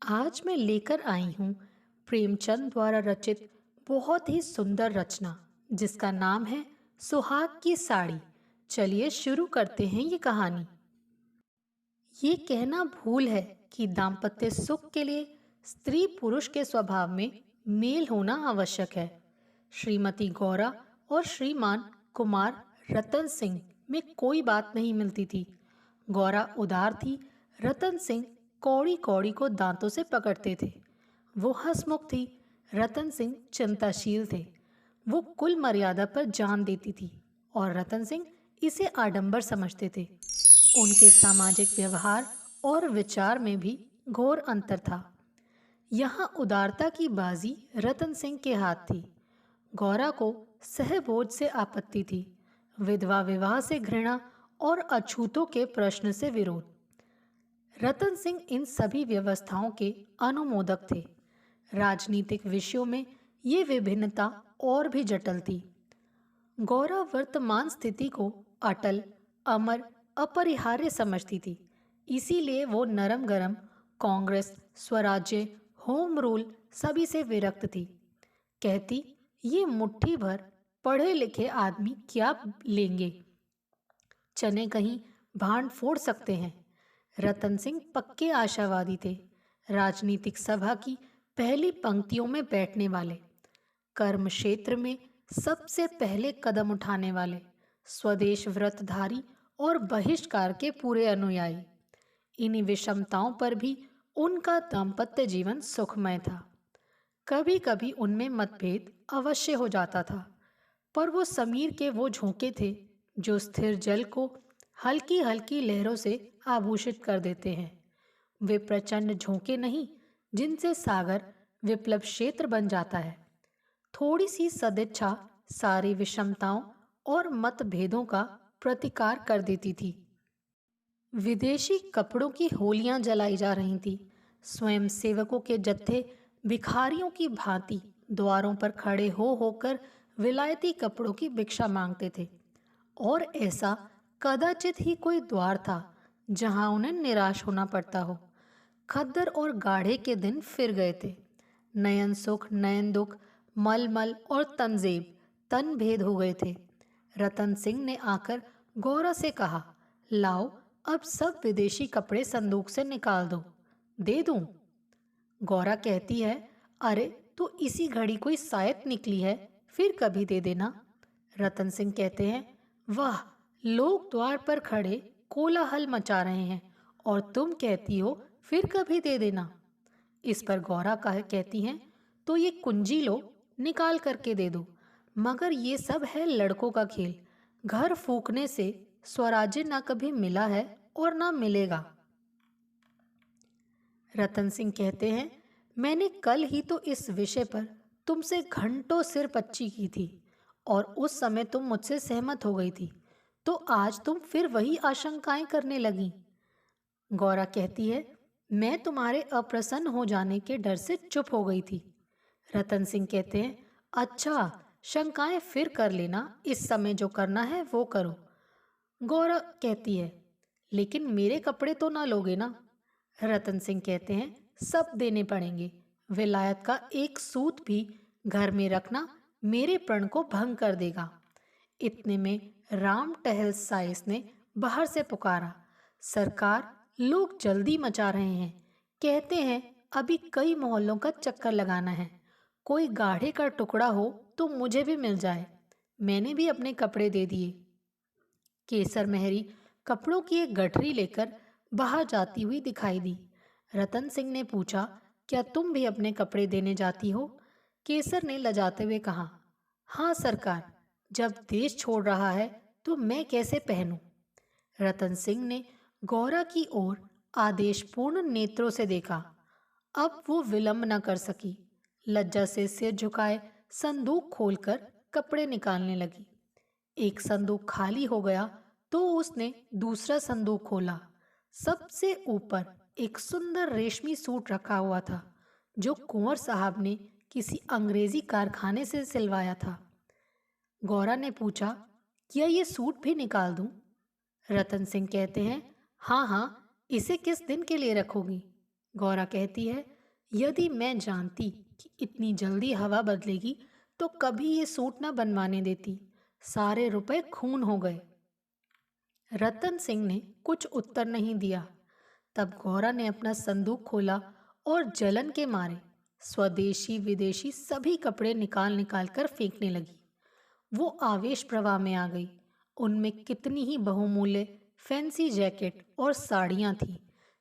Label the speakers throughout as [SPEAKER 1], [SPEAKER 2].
[SPEAKER 1] आज मैं लेकर आई हूँ प्रेमचंद द्वारा रचित बहुत ही सुंदर रचना जिसका नाम है सुहाग की साड़ी। चलिए शुरू करते हैं ये कहानी। ये कहना भूल है कि दाम्पत्य सुख के लिए स्त्री पुरुष के स्वभाव में मेल होना आवश्यक है। श्रीमती गौरा और श्रीमान कुमार रतन सिंह में कोई बात नहीं मिलती थी। गौरा उदार थी, रतन सिंह कौड़ी कौड़ी को दांतों से पकड़ते थे। वो हंसमुख थी, रतन सिंह चिंताशील थे। वो कुल मर्यादा पर जान देती थी और रतन सिंह इसे आडंबर समझते थे। उनके सामाजिक व्यवहार और विचार में भी घोर अंतर था। यहाँ उदारता की बाजी रतन सिंह के हाथ थी। गौरा को सहभोज से आपत्ति थी, विधवा विवाह से घृणा और अछूतों के प्रश्न से विरोध। रतन सिंह इन सभी व्यवस्थाओं के अनुमोदक थे। राजनीतिक विषयों में ये विभिन्नता और भी जटिल थी। गौरा वर्तमान स्थिति को अटल, अमर, अपरिहार्य समझती थी। इसीलिए वो नरम गरम कांग्रेस, स्वराज्य, होम रूल सभी से विरक्त थी। कहती, ये मुट्ठी भर पढ़े लिखे आदमी क्या लेंगे, चने कहीं भांड फोड़ सकते हैं। रतन सिंह पक्के आशावादी थे, राजनीतिक सभा की पहली पंक्तियों में बैठने वाले, कर्म क्षेत्र में सबसे पहले कदम उठाने वाले, स्वदेश व्रतधारी और बहिष्कार के पूरे अनुयायी। इन्हीं विषमताओं पर भी उनका दाम्पत्य जीवन सुखमय था। कभी कभी उनमें मतभेद अवश्य हो जाता था, पर वो समीर के वो झोंके थे जो स्थिर जल को हल्की हल्की लहरों से आभूषित कर देते हैं। वे प्रचंड झोंके नहीं जिनसे सागर विप्लव क्षेत्र बन जाता है। थोड़ी सी सदिच्छा सारी विषमताओं और मतभेदों का प्रतिकार कर देती थी। विदेशी कपड़ों की होलियां जलाई जा रही थी। स्वयं सेवकों के जत्थे भिखारियों की भांति द्वारों पर खड़े हो होकर विलायती कपड़ों की भिक्षा मांगते थे, और ऐसा कदाचित ही कोई द्वार था जहां उन्हें निराश होना पड़ता हो। खद्दर और गाढ़े के दिन फिर गए थे। नयन सुख, नयन दुख, मलमल और तंजेब तन भेद हो गए थे। रतन सिंह ने आकर गौरा से कहा, लाओ अब सब विदेशी कपड़े संदूक से निकाल दो, दे दूं? गौरा कहती है, अरे तो इसी घड़ी कोई सायत निकली है, फिर कभी दे देना। रतन सिंह कहते हैं, वाह, लोग द्वार पर खड़े कोलाहल मचा रहे हैं और तुम कहती हो फिर कभी दे देना। इस पर गौरा कहती हैं, तो ये कुंजी लो, निकाल करके दे दो, मगर ये सब है लड़कों का खेल। घर फूकने से स्वराज्य ना कभी मिला है और ना मिलेगा। रतन सिंह कहते हैं, मैंने कल ही तो इस विषय पर तुमसे घंटों सिर पच्ची की थी और उस समय तुम मुझसे सहमत हो गई थी, तो आज तुम फिर वही आशंकाएं करने लगी। गौरा कहती है, मैं तुम्हारे अप्रसन्न हो जाने के डर से चुप हो गई थी। रतन सिंह कहते हैं, अच्छा, शंकाएं फिर कर लेना, इस समय जो करना है वो करो। गौरा कहती है, लेकिन मेरे कपड़े तो ना लोगे ना? रतन सिंह कहते हैं, सब देने पड़ेंगे। विलायत का एक सूत भी घर में रखना मेरे प्रण को भंग कर देगा। इतने में राम टहल साइस ने बाहर से पुकारा, सरकार, लोग जल्दी मचा रहे हैं, कहते हैं अभी कई मोहल्लों का चक्कर लगाना है। कोई गाढ़े का टुकड़ा हो तो मुझे भी मिल जाए, मैंने भी अपने कपड़े दे दिए। केसर मेहरी कपड़ों की एक गठरी लेकर बाहर जाती हुई दिखाई दी। रतन सिंह ने पूछा, क्या तुम भी अपने कपड़े देने जाती हो? केसर ने लजाते हुए कहा, हाँ सरकार, जब देश छोड़ रहा है तो मैं कैसे पहनूं? रतन सिंह ने गौरा की ओर आदेशपूर्ण नेत्रों से देखा। अब वो विलंब न कर सकी। लज्जा से सिर झुकाए संदूक खोलकर कपड़े निकालने लगी। एक संदूक खाली हो गया तो उसने दूसरा संदूक खोला। सबसे ऊपर एक सुंदर रेशमी सूट रखा हुआ था जो कुंवर साहब ने किसी अंग्रेजी कारखाने से सिलवाया था। गौरा ने पूछा, क्या ये सूट भी निकाल दूं? रतन सिंह कहते हैं, हाँ हाँ, इसे किस दिन के लिए रखोगी? गौरा कहती है, यदि मैं जानती कि इतनी जल्दी हवा बदलेगी तो कभी ये सूट न बनवाने देती। सारे रुपए खून हो गए। रतन सिंह ने कुछ उत्तर नहीं दिया। तब गौरा ने अपना संदूक खोला और जलन के मारे स्वदेशी विदेशी सभी कपड़े निकाल निकाल कर फेंकने लगी। वो आवेश प्रवाह में आ गई। उनमें कितनी ही बहुमूल्य फैंसी जैकेट और साड़ियाँ थीं,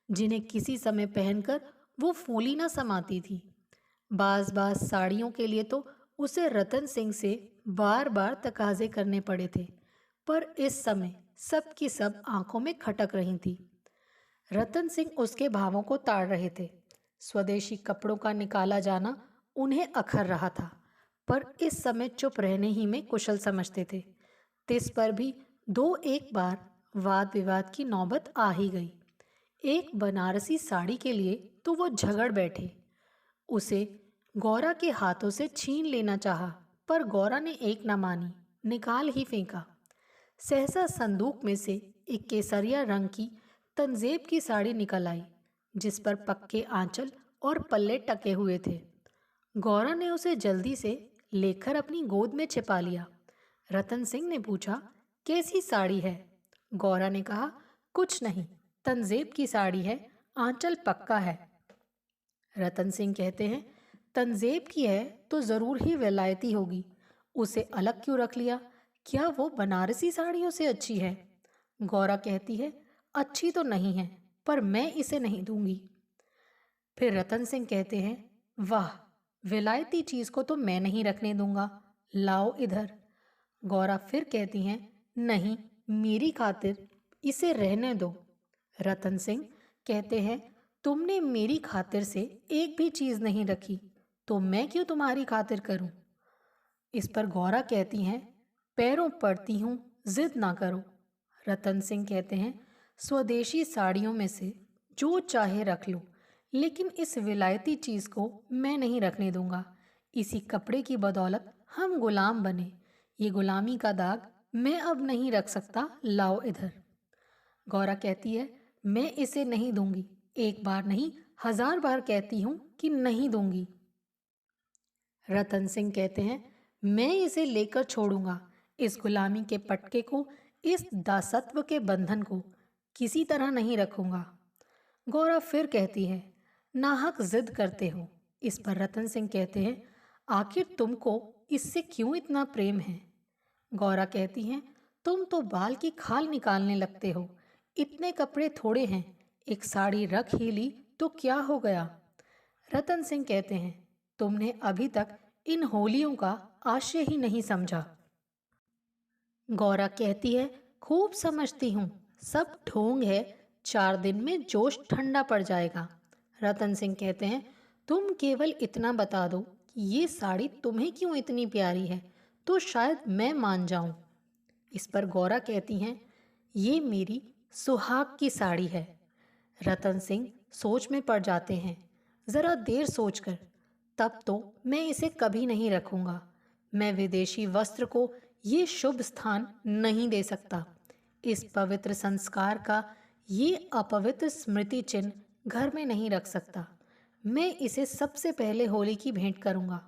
[SPEAKER 1] जिन्हें किसी समय पहनकर वो फूली न समाती थी। बाज बाज साड़ियों के लिए तो उसे रतन सिंह से बार बार तकाजे करने पड़े थे, पर इस समय सब की सब आंखों में खटक रही थी। रतन सिंह उसके भावों को ताड़ रहे थे। स्वदेशी कपड़ों का निकाला जाना उन्हें अखर रहा था, पर इस समय चुप रहने ही में कुशल समझते थे। तिस पर भी दो एक बार वाद विवाद की नौबत आ ही गई। एक बनारसी साड़ी के लिए तो वो झगड़ बैठे। उसे गौरा के हाथों से छीन लेना चाहा, पर गौरा ने एक न मानी, निकाल ही फेंका। सहसा संदूक में से एक केसरिया रंग की तंजेब की साड़ी निकल आई, जिस पर पक्के आंचल और पल्ले टके हुए थे। गौरा ने उसे जल्दी से लेकर अपनी गोद में छिपा लिया। रतन सिंह ने पूछा, कैसी साड़ी है? गौरा ने कहा, कुछ नहीं, तंजेब की साड़ी है, आंचल पक्का है। रतन सिंह कहते हैं, तंजेब की है तो जरूर ही विलायती होगी, उसे अलग क्यों रख लिया? क्या वो बनारसी साड़ियों से अच्छी है? गौरा कहती है, अच्छी तो नहीं है, पर मैं इसे नहीं दूंगी। फिर रतन सिंह कहते हैं, वाह, विलायती चीज को तो मैं नहीं रखने दूंगा, लाओ इधर। गौरा फिर कहती हैं, नहीं, मेरी खातिर इसे रहने दो। रतन सिंह कहते हैं, तुमने मेरी खातिर से एक भी चीज नहीं रखी, तो मैं क्यों तुम्हारी खातिर करूं? इस पर गौरा कहती हैं, पैरों पड़ती हूं, जिद ना करो। रतन सिंह कहते हैं, स्वदेशी साड़ियों में से जो चाहे रख लो, लेकिन इस विलायती चीज को मैं नहीं रखने दूंगा। इसी कपड़े की बदौलत हम गुलाम बने, ये गुलामी का दाग मैं अब नहीं रख सकता, लाओ इधर। गौरा कहती है, मैं इसे नहीं दूंगी, एक बार नहीं 1000 बार कहती हूं कि नहीं दूंगी। रतन सिंह कहते हैं, मैं इसे लेकर छोड़ूंगा, इस गुलामी के पटके को, इस दासत्व के बंधन को किसी तरह नहीं रखूंगा। गौरा फिर कहती है, नाहक जिद करते हो। इस पर रतन सिंह कहते हैं, आखिर तुमको इससे क्यों इतना प्रेम है? गौरा कहती हैं, तुम तो बाल की खाल निकालने लगते हो, इतने कपड़े थोड़े हैं, एक साड़ी रख ही ली तो क्या हो गया? रतन सिंह कहते हैं, तुमने अभी तक इन होलियों का आशय ही नहीं समझा। गौरा कहती है, खूब समझती हूँ, सब ढोंग है, 4 दिन में जोश ठंडा पड़ जाएगा। रतन सिंह कहते हैं, तुम केवल इतना बता दो कि ये साड़ी तुम्हें क्यों इतनी प्यारी है, तो शायद मैं मान जाऊं। इस पर गौरा कहती हैं, ये मेरी सुहाग की साड़ी है। रतन सिंह सोच में पड़ जाते हैं, जरा देर सोचकर, तब तो मैं इसे कभी नहीं रखूंगा। मैं विदेशी वस्त्र को ये शुभ स्थान नहीं दे सकता। इस पवित्र संस्कार का ये अपवित्र स्मृति चिन्ह घर में नहीं रख सकता। मैं इसे सबसे पहले होली की भेंट करूंगा।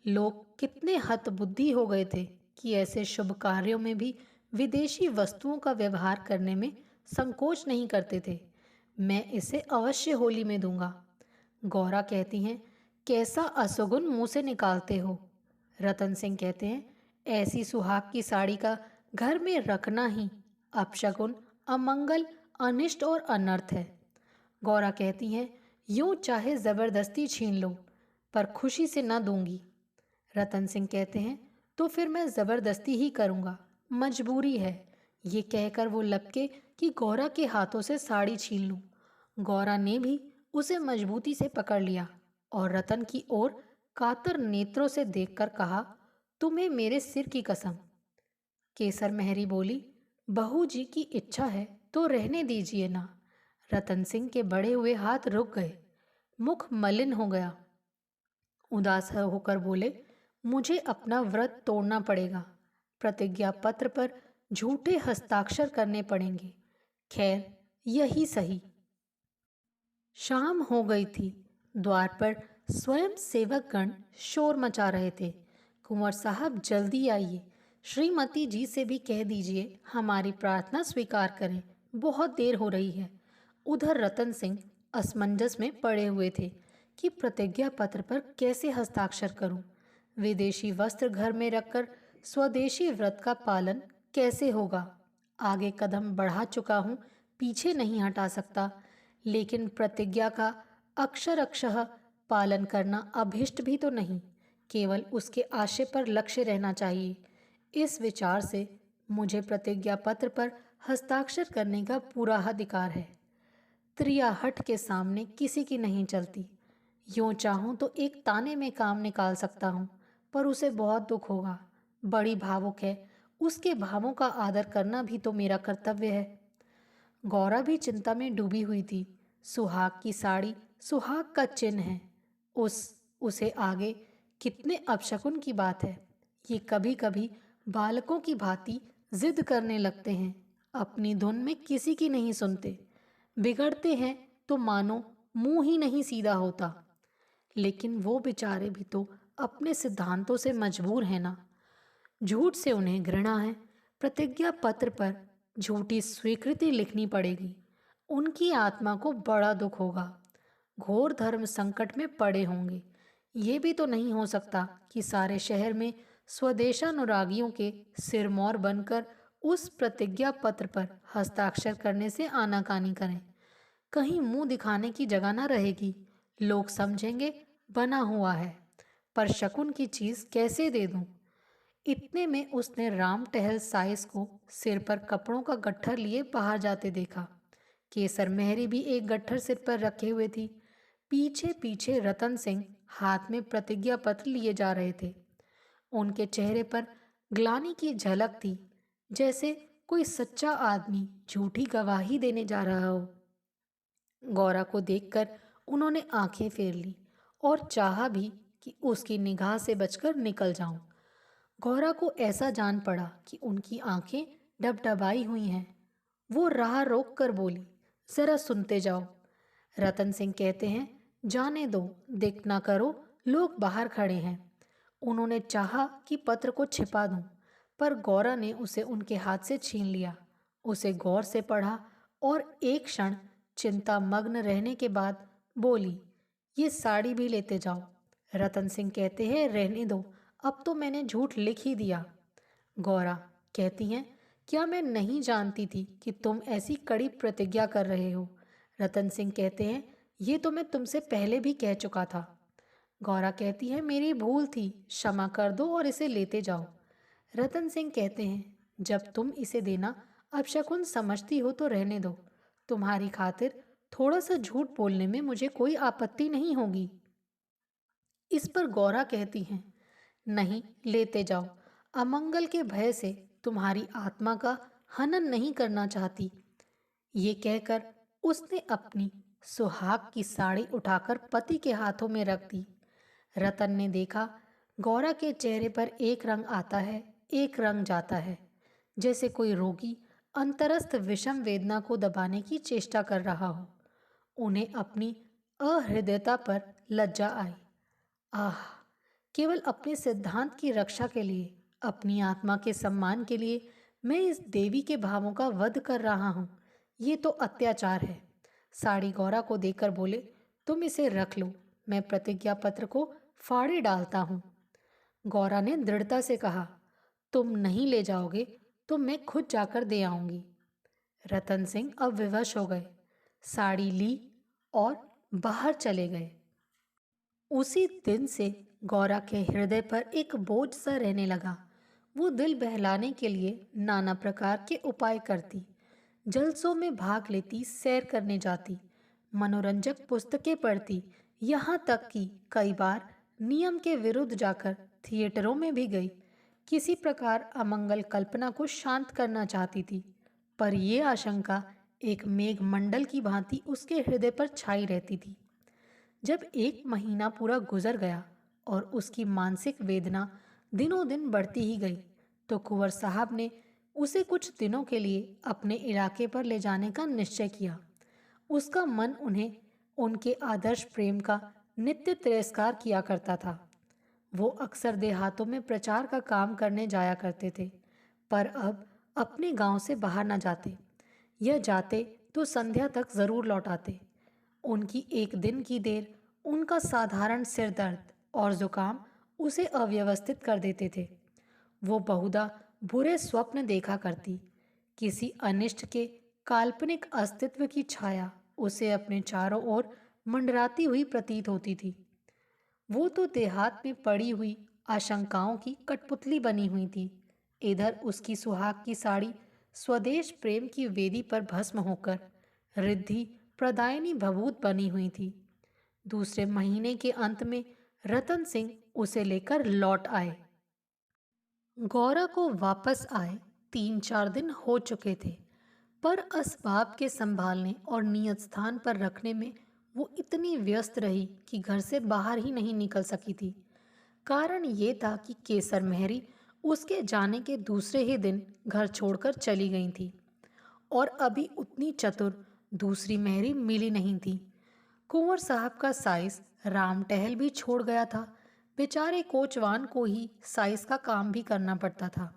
[SPEAKER 1] लोग कितने हतबुद्धि हो गए थे कि ऐसे शुभ कार्यों में भी विदेशी वस्तुओं का व्यवहार करने में संकोच नहीं करते थे। मैं इसे अवश्य होली में दूंगा। गौरा कहती हैं, कैसा असुगुन मुंह से निकालते हो? रतन सिंह कहते हैं, ऐसी सुहाग की साड़ी का घर में रखना ही अपशगुन, अमंगल, अनिष्ट और अनर्थ है। गौरा कहती हैं, यूं चाहे जबरदस्ती छीन लो, पर खुशी से न दूंगी। रतन सिंह कहते हैं, तो फिर मैं जबरदस्ती ही करूंगा, मजबूरी है। ये कहकर वो लपके कि गौरा के हाथों से साड़ी छीन लूं। गौरा ने भी उसे मजबूती से पकड़ लिया और रतन की ओर कातर नेत्रों से देखकर कहा, तुम्हें मेरे सिर की कसम। केसर मेहरी बोली, बहू जी की इच्छा है तो रहने दीजिए ना। रतन सिंह के बढ़े हुए हाथ रुक गए, मुख मलिन हो गया। उदास होकर बोले, मुझे अपना व्रत तोड़ना पड़ेगा, प्रतिज्ञा पत्र पर झूठे हस्ताक्षर करने पड़ेंगे। खैर, यही सही। शाम हो गई थी। द्वार पर स्वयं सेवकगण शोर मचा रहे थे। कुंवर साहब जल्दी आइए, श्रीमती जी से भी कह दीजिए हमारी प्रार्थना स्वीकार करें, बहुत देर हो रही है। उधर रतन सिंह असमंजस में पड़े हुए थे कि प्रतिज्ञा पत्र पर कैसे हस्ताक्षर करूं। विदेशी वस्त्र घर में रखकर स्वदेशी व्रत का पालन कैसे होगा। आगे कदम बढ़ा चुका हूं, पीछे नहीं हटा सकता, लेकिन प्रतिज्ञा का अक्षर अक्षरशः पालन करना अभिष्ट भी तो नहीं, केवल उसके आशय पर लक्ष्य रहना चाहिए। इस विचार से मुझे प्रतिज्ञा पत्र पर हस्ताक्षर करने का पूरा अधिकार है। त्रियाहट के सामने किसी की नहीं चलती। यूं चाहूं तो एक ताने में काम निकाल सकता हूं, पर उसे बहुत दुख होगा। बड़ी भावुक है, उसके भावों का आदर करना भी तो मेरा कर्तव्य है। गौरा भी चिंता में डूबी हुई थी। सुहाग की साड़ी सुहाग का चिन्ह है। उसे आगे कितने अपशकुन की बात है। ये कभी कभी बालकों की भांति जिद करने लगते हैं, अपनी धुन में किसी की नहीं सुनते, बिगड़ते हैं तो मानो मुंह ही नहीं सीधा होता। लेकिन वो बेचारे भी तो अपने सिद्धांतों से मजबूर हैं ना। झूठ से उन्हें घृणा है। प्रतिज्ञा पत्र पर झूठी स्वीकृति लिखनी पड़ेगी। उनकी आत्मा को बड़ा दुख होगा। घोर धर्म संकट में पड़े होंगे। ये भी तो नहीं हो सकता कि सारे शहर में स्वदेशानुरागियों के सिरमौर बनकर उस प्रतिज्ञा पत्र पर हस्ताक्षर करने से आनाकानी करें। कहीं मुंह दिखाने की जगह ना रहेगी। लोग समझेंगे बना हुआ है, पर शकुन की चीज कैसे दे दूं। इतने में उसने राम टहल साइस को सिर पर कपड़ों का गट्ठर लिए बाहर जाते देखा। केसर मेहरी भी एक गट्ठर सिर पर रखे हुए थी। पीछे पीछे रतन सिंह हाथ में प्रतिज्ञा पत्र लिए जा रहे थे। उनके चेहरे पर ग्लानि की झलक थी, जैसे कोई सच्चा आदमी झूठी गवाही देने जा रहा हो। गौरा को देखकर उन्होंने आंखें फेर ली और चाहा भी कि उसकी निगाह से बचकर निकल जाऊं। गौरा को ऐसा जान पड़ा कि उनकी आंखें डबडबाई हुई हैं। वो राह रोक कर बोली, जरा सुनते जाओ। रतन सिंह कहते हैं, जाने दो, दिक ना करो, लोग बाहर खड़े हैं। उन्होंने चाहा कि पत्र को छिपा दूं, पर गौरा ने उसे उनके हाथ से छीन लिया। उसे गौर से पढ़ा और एक क्षण चिंता मग्न रहने के बाद बोली, ये साड़ी भी लेते जाओ। रतन सिंह कहते हैं, रहने दो, अब तो मैंने झूठ लिख ही दिया। गौरा कहती हैं, क्या मैं नहीं जानती थी कि तुम ऐसी कड़ी प्रतिज्ञा कर रहे हो। रतन सिंह कहते हैं, ये तो मैं तुमसे पहले भी कह चुका था। गौरा कहती है, मेरी भूल थी, क्षमा कर दो और इसे लेते जाओ। रतन सिंह कहते हैं, जब तुम इसे देना अपशकुन समझती हो तो रहने दो। तुम्हारी खातिर थोड़ा सा झूठ बोलने में मुझे कोई आपत्ति नहीं होगी। इस पर गौरा कहती हैं, नहीं, लेते जाओ। अमंगल के भय से तुम्हारी आत्मा का हनन नहीं करना चाहती। ये कहकर उसने अपनी सुहाग की साड़ी उठाकर पति के हाथों में रख दी। रतन ने देखा, गौरा के चेहरे पर एक रंग आता है, एक रंग जाता है, जैसे कोई रोगी अंतरस्थ विषम वेदना को दबाने की चेष्टा कर रहा हो। उन्हें अपनी अहृदयता पर लज्जा आई। आह, केवल अपने सिद्धांत की रक्षा के लिए, अपनी आत्मा के सम्मान के लिए मैं इस देवी के भावों का वध कर रहा हूं। ये तो अत्याचार है। साड़ी गौरा को देकर बोले, तुम इसे रख लो, मैं प्रतिज्ञा पत्र को फाड़े डालता हूं। गौरा ने दृढ़ता से कहा, तुम नहीं ले जाओगे तो मैं खुद जाकर दे आऊंगी। रतन सिंह अब विवश हो गए, साड़ी ली और बाहर चले गए। उसी दिन से गौरा के हृदय पर एक बोझ सा रहने लगा। वो दिल बहलाने के लिए नाना प्रकार के उपाय करती, जलसों में भाग लेती, सैर करने जाती, मनोरंजक पुस्तकें पढ़ती, यहाँ तक कि कई बार नियम के विरुद्ध जाकर थिएटरों में भी गई। किसी प्रकार अमंगल कल्पना को शांत करना चाहती थी, पर यह आशंका एक मेघ मंडल की भांति उसके हृदय पर छाई रहती थी। जब एक महीना पूरा गुजर गया और उसकी मानसिक वेदना दिनों दिन बढ़ती ही गई, तो कुंवर साहब ने उसे कुछ दिनों के लिए अपने इलाके पर ले जाने का निश्चय किया। उसका मन उन्हें उनके आदर्श प्रेम का नित्य तिरस्कार किया करता था। वो अक्सर देहातों में प्रचार का काम करने जाया करते थे, पर अब अपने गांव से बाहर न जाते। यह जाते तो संध्या तक जरूर लौट आते। उनकी एक दिन की देर, उनका साधारण सिर दर्द और जुकाम उसे अव्यवस्थित कर देते थे। वो बहुधा बुरे स्वप्न देखा करती। किसी अनिष्ट के काल्पनिक अस्तित्व की छाया उसे अपने चारों ओर मंडराती हुई प्रतीत होती थी। वो तो देहात में पड़ी हुई आशंकाओं की कठपुतली बनी हुई थी। इधर उसकी सुहाग की साड़ी स्वदेश प्रेम की वेदी पर भस्म होकर रिद्धि प्रदायिनी भभूत बनी हुई थी। दूसरे महीने के अंत में रतन सिंह उसे लेकर लौट आए। गौरा को वापस आए 3-4 दिन हो चुके थे, पर असबाब के संभालने और नियत स्थान पर रखने में वो इतनी व्यस्त रही कि घर से बाहर ही नहीं निकल सकी थी। कारण ये था कि केसर मेहरी उसके जाने के दूसरे ही दिन घर छोड़कर चली गई थी, और अभी उतनी चतुर दूसरी मेहरी मिली नहीं थी। कुंवर साहब का साइस राम टहल भी छोड़ गया था। बेचारे कोचवान को ही साइस का काम भी करना पड़ता था।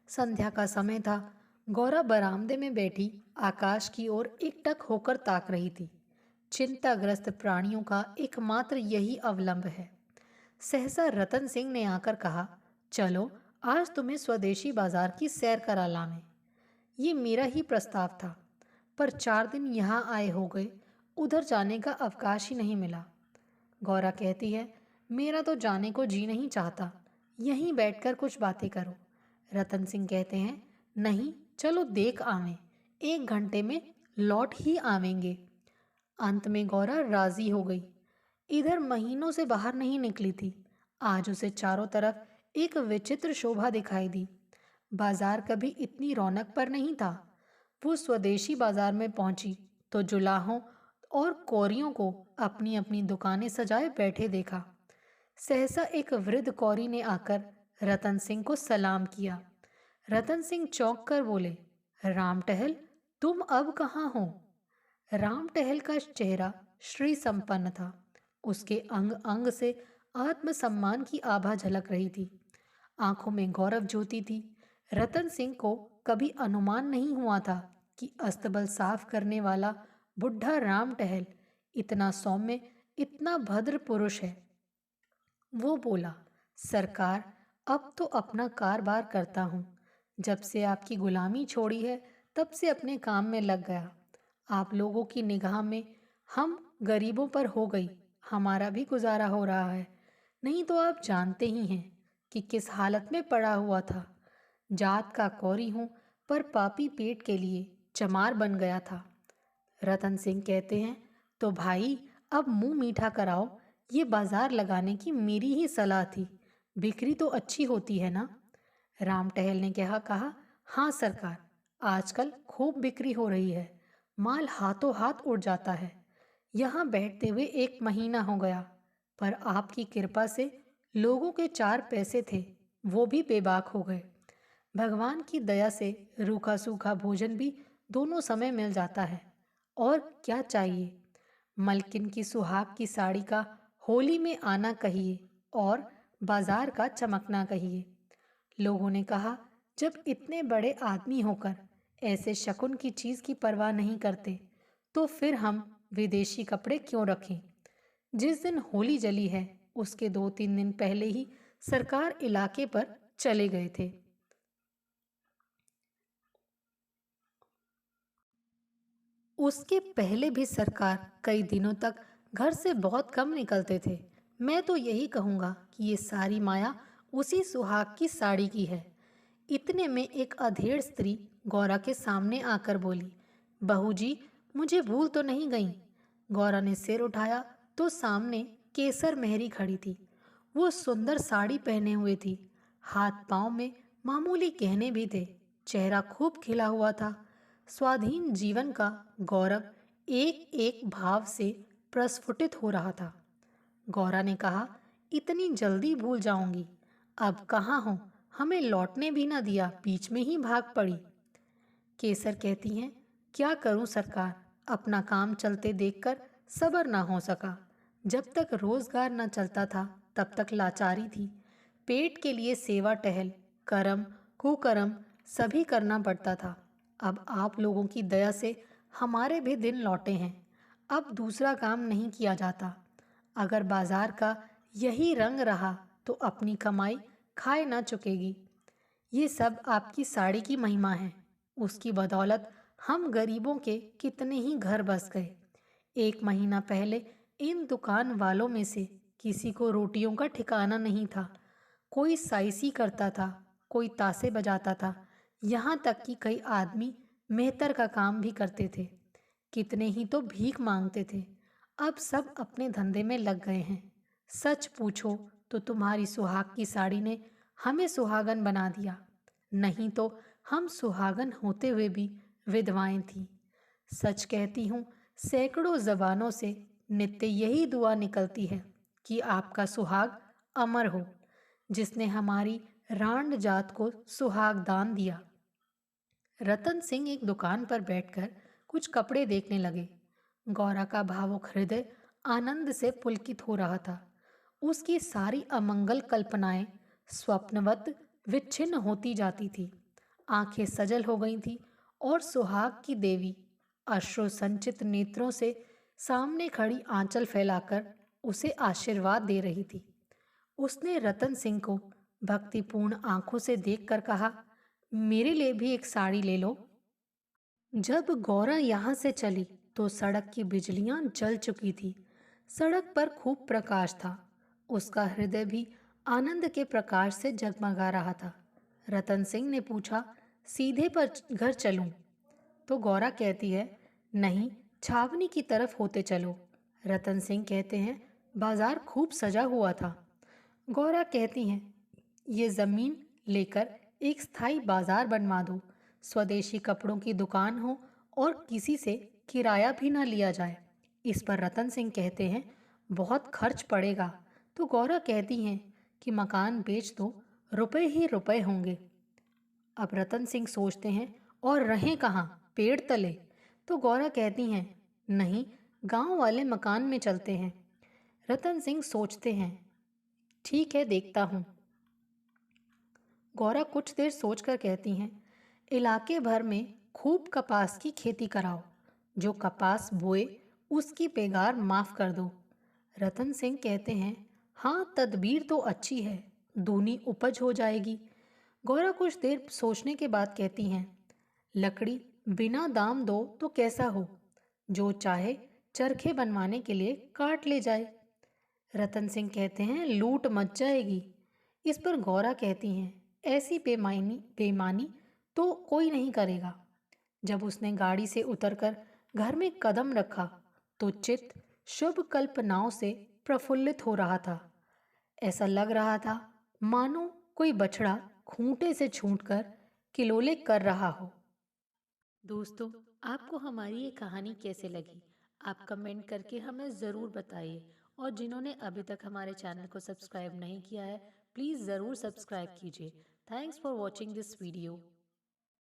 [SPEAKER 1] संध्या का समय था। गौरा बरामदे में बैठी आकाश की ओर एकटक होकर ताक रही थी। चिंताग्रस्त प्राणियों का एकमात्र यही अवलंब है। सहसा रतन सिंह ने आकर कहा, चलो आज तुम्हें स्वदेशी बाजार की सैर करा लाने। ये मेरा ही प्रस्ताव था, पर 4 दिन यहाँ आए हो गए, उधर जाने का अवकाश ही नहीं मिला। गौरा कहती है, मेरा तो जाने को जी नहीं चाहता, यहीं बैठकर कुछ बातें करो। रतन सिंह कहते हैं, नहीं, चलो देख आवें, 1 घंटे में लौट ही आवेंगे। अंत में गौरा राजी हो गई। इधर महीनों से बाहर नहीं निकली थी। आज उसे चारों तरफ एक विचित्र शोभा दिखाई दी। बाजार कभी इतनी रौनक पर नहीं था। वो स्वदेशी बाजार में पहुंची तो जुलाहों और कौरियों को अपनी अपनी दुकानें सजाए बैठे देखा। सहसा एक वृद्ध कौरी ने आकर रतन सिंह को सलाम किया। रतन सिंह चौंक कर बोले, राम टहल, तुम अब कहाँ हो? राम टहल का चेहरा श्री संपन्न था। उसके अंग अंग से आत्मसम्मान की आभा झलक रही थी। आंखों में गौरव ज्योति थी। रतन सिंह को कभी अनुमान नहीं हुआ था कि अस्तबल साफ करने वाला बुढ़ा राम टहल इतना सौम्य, इतना भद्र पुरुष है। वो बोला, सरकार, अब तो अपना कारबार करता हूँ। जब से आपकी गुलामी छोड़ी है, तब से अपने काम में लग गया। आप लोगों की निगाह में हम गरीबों पर हो गई, हमारा भी गुजारा हो रहा है। नहीं तो आप जानते ही हैं कि किस हालत में पड़ा हुआ था। जात का कौरी हूँ, पर पापी पेट के लिए चमार बन गया था। रतन सिंह कहते हैं, तो भाई अब मुंह मीठा कराओ। ये बाजार लगाने की मेरी ही सलाह थी। बिक्री तो अच्छी होती है ना? राम टहल ने कहा, हाँ सरकार, आजकल खूब बिक्री हो रही है। माल हाथों हाथ उड़ जाता है। यहाँ बैठते हुए 1 महीना हो गया, पर आपकी कृपा से लोगों के 4 पैसे थे, वो भी बेबाक हो गए। भगवान की दया से रूखा सूखा भोजन भी दोनों समय मिल जाता है। और क्या चाहिए? मलकिन की सुहाग की साड़ी का होली में आना कहिए और बाजार का चमकना कहिए। लोगों ने कहा, जब इतने बड़े आदमी होकर ऐसे शकुन की चीज की परवाह नहीं करते, तो फिर हम विदेशी कपड़े क्यों रखें? जिस दिन होली जली है, उसके 2-3 दिन पहले ही सरकार इलाके पर चले गए थे। उसके पहले भी सरकार कई दिनों तक घर से बहुत कम निकलते थे। मैं तो यही कहूँगा कि ये सारी माया उसी सुहाग की साड़ी की है। इतने में एक अधेड़ स्त्री गौरा के सामने आकर बोली, बहू जी, मुझे भूल तो नहीं गई? गौरा ने सिर उठाया तो सामने केसर मेहरी खड़ी थी। वो सुंदर साड़ी पहने हुए थी। हाथ पांव में मामूली गहने भी थे। चेहरा खूब खिला हुआ था। स्वाधीन जीवन का गौरव एक एक भाव से प्रस्फुटित हो रहा था। गौरा ने कहा, इतनी जल्दी भूल जाऊंगी? अब कहाँ हो? हमें लौटने भी ना दिया, बीच में ही भाग पड़ी। केसर कहती हैं, क्या करूं सरकार, अपना काम चलते देखकर सब्र ना हो सका। जब तक रोजगार न चलता था तब तक लाचारी थी। पेट के लिए सेवा टहल, कर्म कुकर्म सभी करना पड़ता था। अब आप लोगों की दया से हमारे भी दिन लौटे हैं। अब दूसरा काम नहीं किया जाता। अगर बाजार का यही रंग रहा तो अपनी कमाई खाए ना चुकेगी। ये सब आपकी साड़ी की महिमा है। उसकी बदौलत हम गरीबों के कितने ही घर बस गए। 1 महीना पहले इन दुकान वालों में से किसी को रोटियों का ठिकाना नहीं था। कोई साइसी करता था, कोई तासे बजाता था, यहाँ तक कि कई आदमी मेहतर का काम भी करते थे। कितने ही तो भीख मांगते थे। अब सब अपने धंधे में लग गए हैं। सच पूछो तो तुम्हारी सुहाग की साड़ी ने हमें सुहागन बना दिया। नहीं तो हम सुहागन होते हुए भी विधवाएं थीं। सच कहती हूँ, सैकड़ों जबानों से नित्य यही दुआ निकलती है कि आपका सुहाग अमर हो, जिसने हमारी रांड जात को सुहाग दान दिया। रतन सिंह एक दुकान पर बैठकर कुछ कपड़े देखने लगे। गौरा का भावुक हृदय आनंद से पुलकित हो रहा था। उसकी सारी अमंगल कल्पनाएं स्वप्नवत विच्छिन्न होती जाती थी। आंखें सजल हो गई थी और सुहाग की देवी अश्रु संचित नेत्रों से सामने खड़ी आंचल फैलाकर उसे आशीर्वाद दे रही थी। उसने रतन सिंह को भक्तिपूर्ण आंखों से देखकर कहा, मेरे लिए भी एक साड़ी ले लो। जब गौरा यहाँ से चली तो सड़क की बिजलियां जल चुकी थी। सड़क पर खूब प्रकाश था। उसका हृदय भी आनंद के प्रकाश से जगमगा रहा था। रतन सिंह ने पूछा, सीधे पर घर चलूं? तो गौरा कहती है, नहीं, छावनी की तरफ होते चलो। रतन सिंह कहते हैं, बाजार खूब सजा हुआ था। गौरा कहती हैं, ये जमीन लेकर एक स्थायी बाजार बनवा दो। स्वदेशी कपड़ों की दुकान हो और किसी से किराया भी ना लिया जाए। इस पर रतन सिंह कहते हैं, बहुत खर्च पड़ेगा। तो गौरा कहती हैं कि मकान बेच दो, रुपए ही रुपए होंगे। अब रतन सिंह सोचते हैं, और रहें कहाँ, पेड़ तले? तो गौरा कहती हैं, नहीं, गांव वाले मकान में चलते हैं। रतन सिंह सोचते हैं, ठीक है, देखता हूँ। गौरा कुछ देर सोचकर कहती हैं, इलाके भर में खूब कपास की खेती कराओ। जो कपास बोए उसकी पेगार माफ कर दो। रतन सिंह कहते हैं, हाँ, तदबीर तो अच्छी है, दूनी उपज हो जाएगी। गौरा कुछ देर सोचने के बाद कहती हैं, लकड़ी बिना दाम दो तो कैसा हो? जो चाहे चरखे बनवाने के लिए काट ले जाए। रतन सिंह कहते हैं, लूट मच जाएगी। इस पर गौरा कहती हैं, ऐसी बेईमानी तो कोई नहीं करेगा। जब उसने गाड़ी से उतरकर घर में कदम रखा तो चित्त शुभ कल्पनाओं से प्रफुल्लित हो रहा था। ऐसा लग रहा था मानो कोई बछड़ा खूंटे से छूटकर किलोले कर रहा हो। दोस्तों, आपको हमारी ये कहानी कैसे लगी? आप कमेंट करके हमें ज़रूर बताइए। और जिन्होंने अभी तक हमारे चैनल को सब्सक्राइब नहीं किया है, प्लीज़ ज़रूर सब्सक्राइब कीजिए। Thanks for watching this video.